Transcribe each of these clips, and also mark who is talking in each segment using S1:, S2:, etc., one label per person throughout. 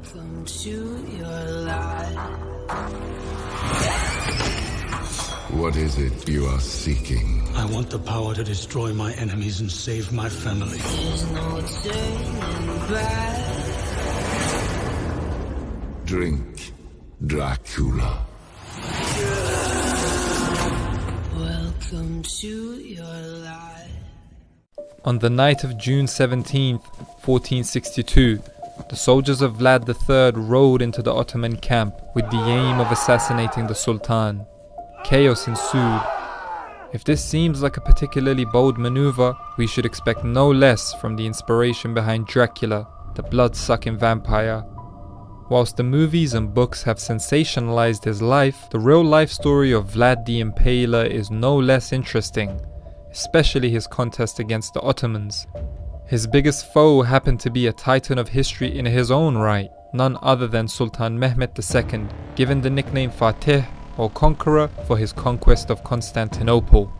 S1: Welcome to your life.
S2: What is it you are seeking?
S3: I want the power to destroy my enemies and save my family.
S1: There's no turning back.
S2: Drink, Dracula.
S1: Welcome to your life.
S4: On the night of June 17th, 1462, the soldiers of Vlad III rode into the Ottoman camp with the aim of assassinating the Sultan. Chaos ensued. If this seems like a particularly bold maneuver, we should expect no less from the inspiration behind Dracula, the blood-sucking vampire. Whilst the movies and books have sensationalized his life, the real-life story of Vlad the Impaler is no less interesting, especially his contest against the Ottomans. His biggest foe happened to be a titan of history in his own right, none other than Sultan Mehmet II, given the nickname Fatih or Conqueror for his conquest of Constantinople.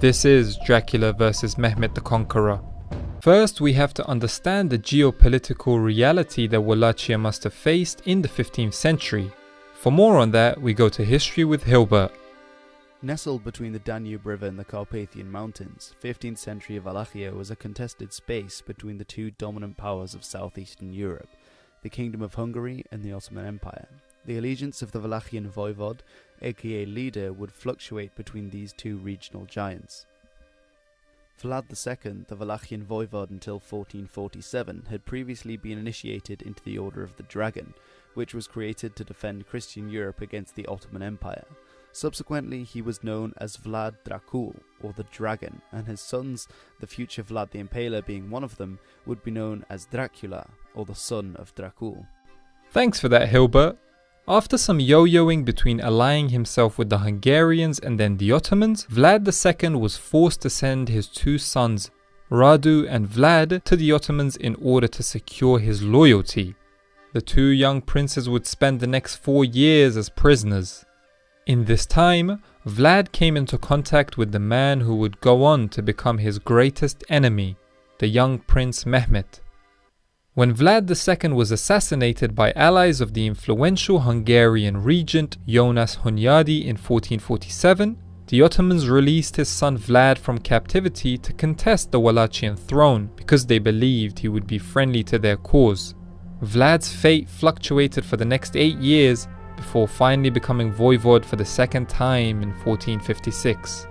S4: This is Dracula vs. Mehmet the Conqueror. First, we have to understand the geopolitical reality that Wallachia must have faced in the 15th century. For more on that, we go to History with Hilbert.
S5: Nestled between the Danube River and the Carpathian Mountains, 15th century Wallachia was a contested space between the two dominant powers of southeastern Europe, the Kingdom of Hungary and the Ottoman Empire. The allegiance of the Wallachian voivode, aka leader, would fluctuate between these two regional giants. Vlad II, the Wallachian voivode until 1447, had previously been initiated into the Order of the Dragon, which was created to defend Christian Europe against the Ottoman Empire. Subsequently, he was known as Vlad Dracul, or the Dragon, and his sons, the future Vlad the Impaler being one of them, would be known as Dracula, or the son of Dracul.
S4: Thanks for that, Hilbert. After some yo-yoing between allying himself with the Hungarians and then the Ottomans, Vlad II was forced to send his two sons, Radu and Vlad, to the Ottomans in order to secure his loyalty. The two young princes would spend the next 4 years as prisoners. In this time, Vlad came into contact with the man who would go on to become his greatest enemy, the young Prince Mehmet. When Vlad II was assassinated by allies of the influential Hungarian regent Jonas Hunyadi in 1447, the Ottomans released his son Vlad from captivity to contest the Wallachian throne because they believed he would be friendly to their cause. Vlad's fate fluctuated for the next 8 years before finally becoming voivode for the second time in 1456.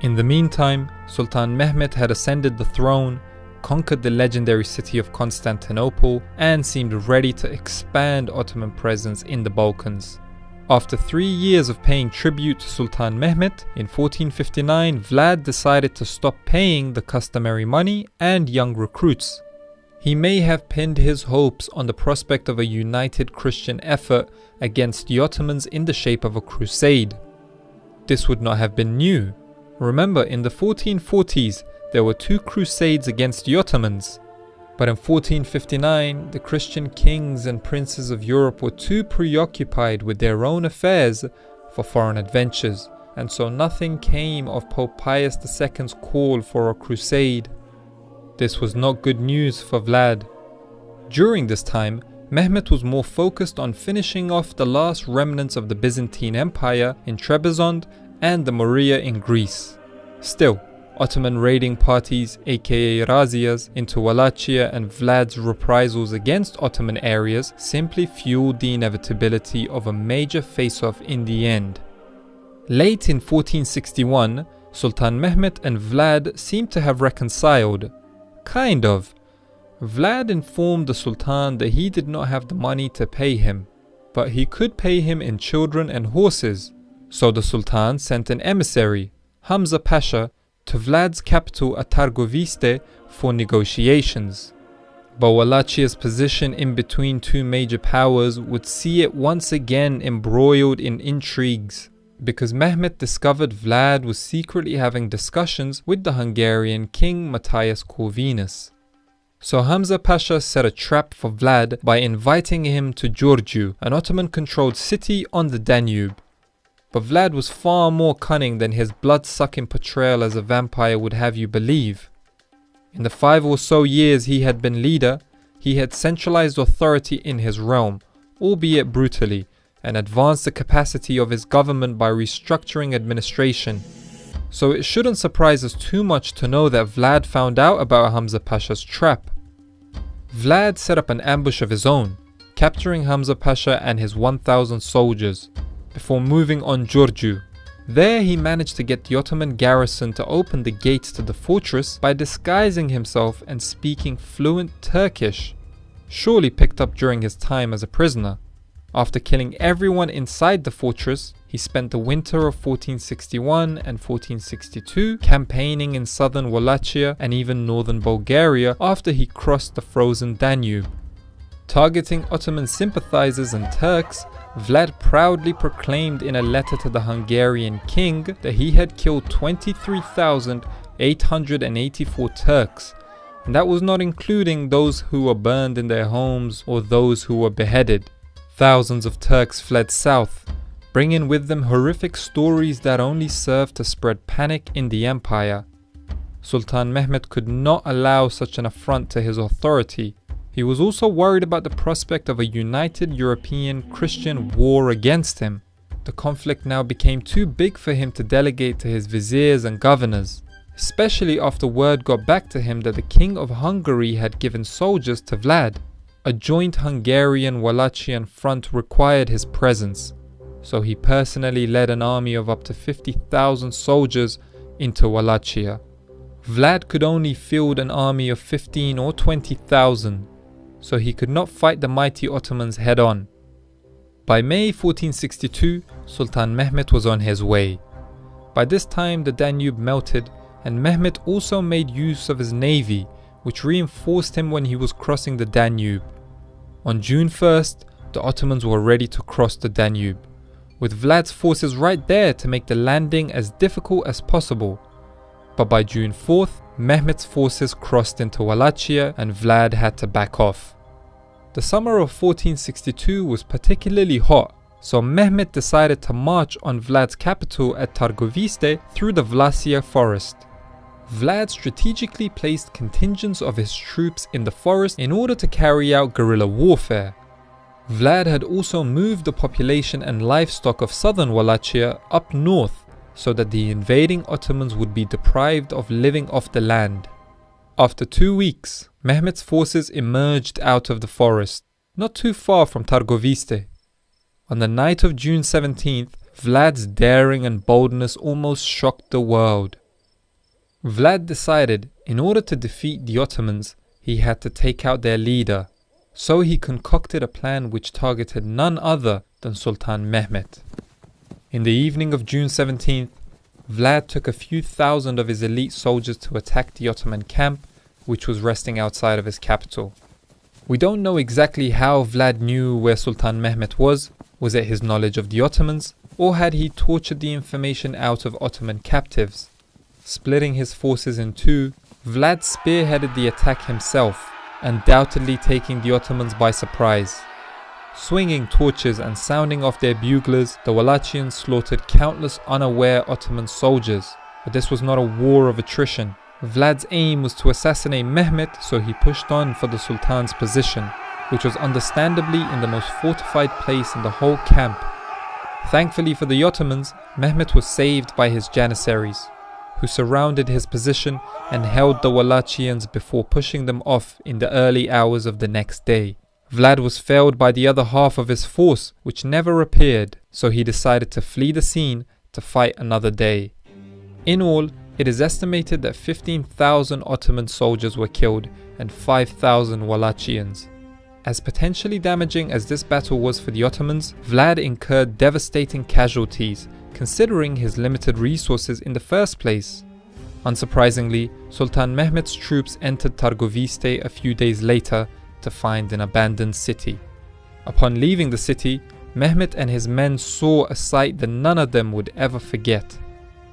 S4: In the meantime, Sultan Mehmet had ascended the throne, conquered the legendary city of Constantinople, and seemed ready to expand Ottoman presence in the Balkans. After 3 years of paying tribute to Sultan Mehmet, in 1459 Vlad decided to stop paying the customary money and young recruits. He may have pinned his hopes on the prospect of a united Christian effort against the Ottomans in the shape of a crusade. This would not have been new. Remember, in the 1440s, there were 2 crusades against the Ottomans. But in 1459, the Christian kings and princes of Europe were too preoccupied with their own affairs for foreign adventures, and so nothing came of Pope Pius II's call for a crusade. This was not good news for Vlad. During this time, Mehmet was more focused on finishing off the last remnants of the Byzantine Empire in Trebizond and the Morea in Greece. Still, Ottoman raiding parties, aka razzias, into Wallachia and Vlad's reprisals against Ottoman areas simply fueled the inevitability of a major face-off in the end. Late in 1461, Sultan Mehmet and Vlad seemed to have reconciled. Kind of. Vlad informed the Sultan that he did not have the money to pay him, but he could pay him in children and horses. So the Sultan sent an emissary, Hamza Pasha, to Vlad's capital at Targoviste for negotiations. But Wallachia's position in between two major powers would see it once again embroiled in intrigues, because Mehmet discovered Vlad was secretly having discussions with the Hungarian king Matthias Corvinus. So Hamza Pasha set a trap for Vlad by inviting him to Giurgiu, an Ottoman-controlled city on the Danube. But Vlad was far more cunning than his blood-sucking portrayal as a vampire would have you believe. In the 5 or so years he had been leader, he had centralized authority in his realm, albeit brutally, and advanced the capacity of his government by restructuring administration. So it shouldn't surprise us too much to know that Vlad found out about Hamza Pasha's trap. Vlad set up an ambush of his own, capturing Hamza Pasha and his 1,000 soldiers, before moving on Giurgiu. There he managed to get the Ottoman garrison to open the gates to the fortress by disguising himself and speaking fluent Turkish, surely picked up during his time as a prisoner. After killing everyone inside the fortress, he spent the winter of 1461 and 1462 campaigning in southern Wallachia and even northern Bulgaria after he crossed the frozen Danube. Targeting Ottoman sympathizers and Turks, Vlad proudly proclaimed in a letter to the Hungarian king that he had killed 23,884 Turks, and that was not including those who were burned in their homes or those who were beheaded. Thousands of Turks fled south, bringing with them horrific stories that only served to spread panic in the empire. Sultan Mehmet could not allow such an affront to his authority. He was also worried about the prospect of a united European Christian war against him. The conflict now became too big for him to delegate to his viziers and governors, especially after word got back to him that the King of Hungary had given soldiers to Vlad. A joint Hungarian-Wallachian front required his presence, so he personally led an army of up to 50,000 soldiers into Wallachia. Vlad could only field an army of 15 or 20,000, so he could not fight the mighty Ottomans head-on. By May 1462, Sultan Mehmet was on his way. By this time the Danube melted, and Mehmet also made use of his navy, which reinforced him when he was crossing the Danube. On June 1st, the Ottomans were ready to cross the Danube, with Vlad's forces right there to make the landing as difficult as possible. But by June 4th, Mehmet's forces crossed into Wallachia and Vlad had to back off. The summer of 1462 was particularly hot, so Mehmet decided to march on Vlad's capital at Targoviste through the Vlasia forest. Vlad strategically placed contingents of his troops in the forest in order to carry out guerrilla warfare. Vlad had also moved the population and livestock of southern Wallachia up north so that the invading Ottomans would be deprived of living off the land. After 2 weeks, Mehmet's forces emerged out of the forest, not too far from Targoviste. On the night of June 17th, Vlad's daring and boldness almost shocked the world. Vlad decided, in order to defeat the Ottomans, he had to take out their leader, so he concocted a plan which targeted none other than Sultan Mehmet. In the evening of June 17th, Vlad took a few thousand of his elite soldiers to attack the Ottoman camp, which was resting outside of his capital. We don't know exactly how Vlad knew where Sultan Mehmet was it his knowledge of the Ottomans, or had he tortured the information out of Ottoman captives? Splitting his forces in two, Vlad spearheaded the attack himself, undoubtedly taking the Ottomans by surprise. Swinging torches and sounding off their buglers, the Wallachians slaughtered countless unaware Ottoman soldiers. But this was not a war of attrition. Vlad's aim was to assassinate Mehmet, so he pushed on for the Sultan's position, which was understandably in the most fortified place in the whole camp. Thankfully for the Ottomans, Mehmet was saved by his janissaries, who surrounded his position and held the Wallachians before pushing them off in the early hours of the next day. Vlad was failed by the other half of his force, which never appeared, so he decided to flee the scene to fight another day. In all, it is estimated that 15,000 Ottoman soldiers were killed and 5,000 Wallachians. As potentially damaging as this battle was for the Ottomans, Vlad incurred devastating casualties, considering his limited resources in the first place. Unsurprisingly, Sultan Mehmet's troops entered Targoviste a few days later to find an abandoned city. Upon leaving the city, Mehmet and his men saw a sight that none of them would ever forget.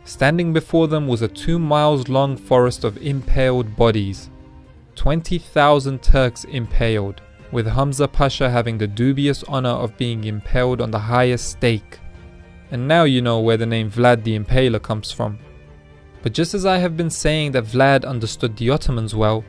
S4: Standing before them was a 2 miles long forest of impaled bodies. 20,000 Turks impaled, with Hamza Pasha having the dubious honor of being impaled on the highest stake. And now you know where the name Vlad the Impaler comes from. But just as I have been saying that Vlad understood the Ottomans well,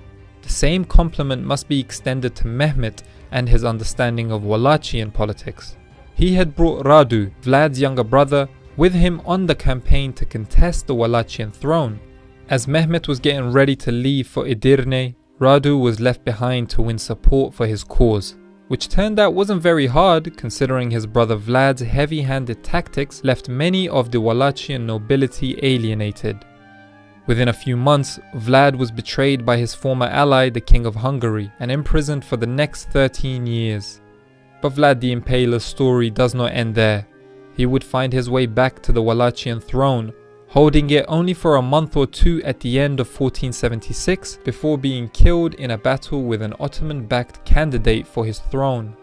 S4: The same compliment must be extended to Mehmet and his understanding of Wallachian politics. He had brought Radu, Vlad's younger brother, with him on the campaign to contest the Wallachian throne. As Mehmet was getting ready to leave for Edirne, Radu was left behind to win support for his cause, which turned out wasn't very hard considering his brother Vlad's heavy-handed tactics left many of the Wallachian nobility alienated. Within a few months, Vlad was betrayed by his former ally, the King of Hungary, and imprisoned for the next 13 years. But Vlad the Impaler's story does not end there. He would find his way back to the Wallachian throne, holding it only for a month or two at the end of 1476 before being killed in a battle with an Ottoman-backed candidate for his throne.